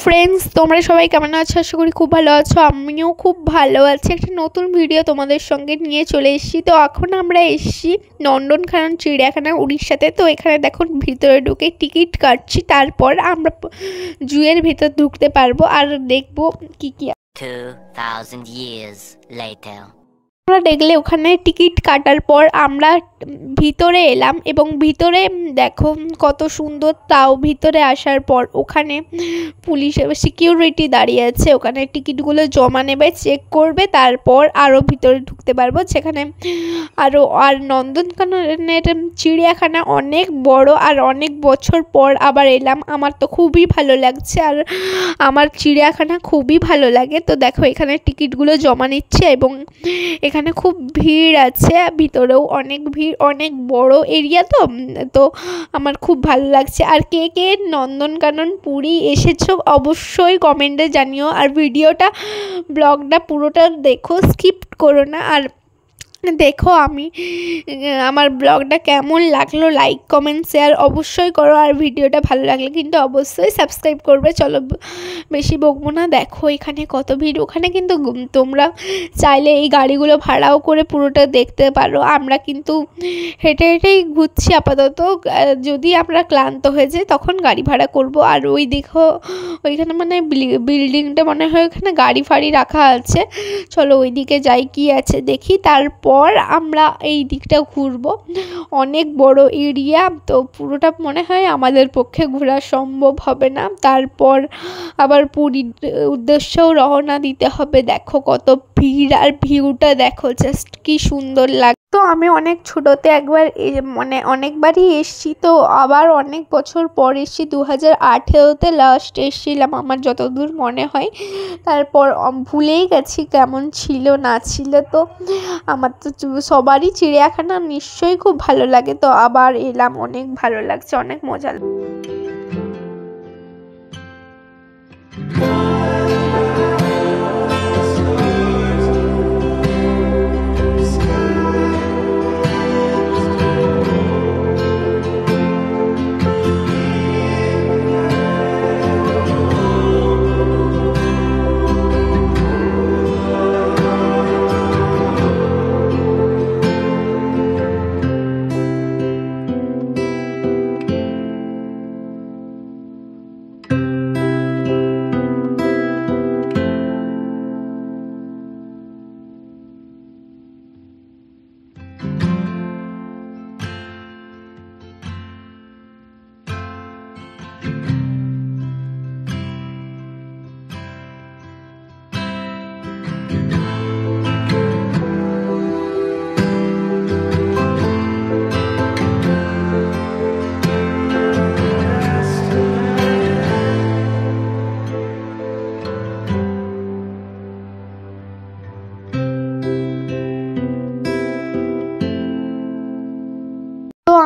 Friends, তোমরা সবাই কেমন আছো? আশা করি খুব ভালো আছো। আমিও খুব ভালো আছি। একটা নতুন ভিডিও তোমাদের সঙ্গে নিয়ে চলে এসেছি। তো এখন আমরা এসেছি নন্দনকানন চিড়িয়াখানা, উড়িষ্যাতে। তো এখানে দেখো ভিতরে ঢুকে টিকিট কাটছি, তারপর আমরা জুয়ের ভিতর ঢুকতে পারবো আর দেখবো কি কি। 2000 years later. আমরা দেখলে ওখানে টিকিট কাটার পর আমরা ভিতরে এলাম এবং ভিতরে দেখো কত সুন্দর। তাও ভিতরে আসার পর ওখানে পুলিশ সিকিউরিটি দাঁড়িয়ে আছে, ওখানে টিকিটগুলো জমা নেবে, চেক করবে, তারপর আরও ভিতরে ঢুকতে পারবো। সেখানে আর নন্দনকাননের চিড়িয়াখানা অনেক বড় আর অনেক বছর পর আবার এলাম। আমার তো খুবই ভালো লাগছে আর আমার চিড়িয়াখানা খুবই ভালো লাগে। তো দেখো এখানে টিকিটগুলো জমা নিচ্ছে এবং এখানে খুব ভিড় আছে, ভিতরেও অনেক ভিড়, অনেক বড় এরিয়া। তো আমার খুব ভালো লাগছে। আর কে কে নন্দনকানন পুরী এসেছো অবশ্যই কমেন্টে জানিও। আর ব্লগটা পুরোটা দেখো, স্কিপ করো না। আর দেখো আমার ব্লগটা কেমন লাগলো, লাইক কমেন্ট শেয়ার অবশ্যই করো। আর ভিডিওটা ভালো লাগলে কিন্তু অবশ্যই সাবস্ক্রাইব করবে। চলো বেশি বকবো না। দেখো এখানে কত ভিড়। ওখানে কিন্তু তোমরা চাইলে এই গাড়িগুলো ভাড়াও করে পুরোটা দেখতে পারো। আমরা কিন্তু হেঁটে হেঁটেই ঘুরছি আপাতত। যদি আমরা ক্লান্ত হয়ে যাই তখন গাড়ি ভাড়া করব। আর ওই দেখো ওইখানে মানে বিল্ডিংটা মনে হয় ওখানে গাড়ি ফাড়ি রাখা আছে। চলো ওই দিকে যাই, কি আছে দেখি। তারপর আমরা এই দিকটা ঘুরবো, অনেক বড় এরিয়া। তো পুরোটা মনে হয় আমাদের পক্ষে ঘোরা সম্ভব হবে না। তারপর আবার পুরীর উদ্দেশ্যেও রওনা দিতে হবে। দেখো কত ভিড় আর ভিউটা দেখো, জাস্ট কি সুন্দর লাগে। তো আমি অনেক ছোটোতে একবার মানে অনেকবারই এসছি, তো আবার অনেক বছর পর এসছি। 2018-তে লাস্ট এসেছিলাম আমার যতদূর মনে হয়। তারপর ভুলেই গেছি কেমন ছিল না ছিল। তো আমার তো সবারই চিড়িয়াখানা নিশ্চয়ই খুব ভালো লাগে। তো আবার এলাম, অনেক ভালো লাগছে, অনেক মজা।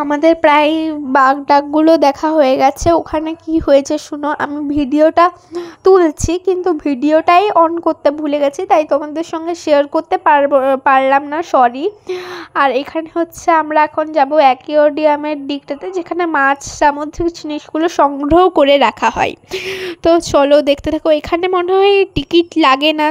আমাদের প্রায় বাঘ ডাকগুলো দেখা হয়ে গেছে। ওখানে কি হয়েছে শুনো। আমি ভিডিওটা তুলছি কিন্তু ভিডিওটাই অন করতে ভুলে গেছি, তাই তোমাদের সঙ্গে শেয়ার করতে পারলাম না, সরি। আর এখানে হচ্ছে আমরা এখন যাব অ্যাকোয়ারিয়ামের দিকটাতে, যেখানে মাছ সামুদ্রিক জিনিসগুলো সংগ্রহ করে রাখা হয়। তো চলো দেখতে থাকো। এখানে মনে হয় টিকিট লাগে না।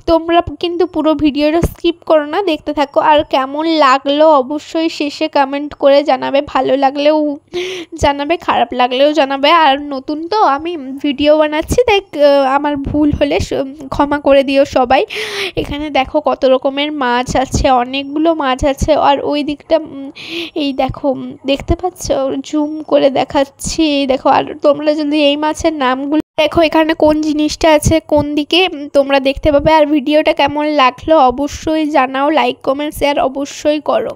তোমরা কিন্তু পুরো ভিডিওটা স্কিপ করো না, দেখতে থাকো। আর কেমন লাগলো অবশ্যই শেষে কমেন্ট করে জানাবে। ভালো লাগলেও জানাবে, খারাপ লাগলেও জানাবে। আর নতুন তো আমি ভিডিও বানাচ্ছি, তাই আমার ভুল হলে ক্ষমা করে দিও সবাই। এখানে দেখো কত রকমের মাছ আছে, অনেকগুলো মাছ আছে। আর ওই দিকটা এই দেখো, দেখতে পাচ্ছ, জুম করে দেখাচ্ছি। এই দেখো। আর তোমরা যদি এই মাছের নামগুলো দেখো, এখানে কোন জিনিসটা আছে কোন দিকে, তোমরা দেখতে পাবে। আর ভিডিওটা কেমন লাগলো অবশ্যই জানাও, লাইক কমেন্ট শেয়ার অবশ্যই করো।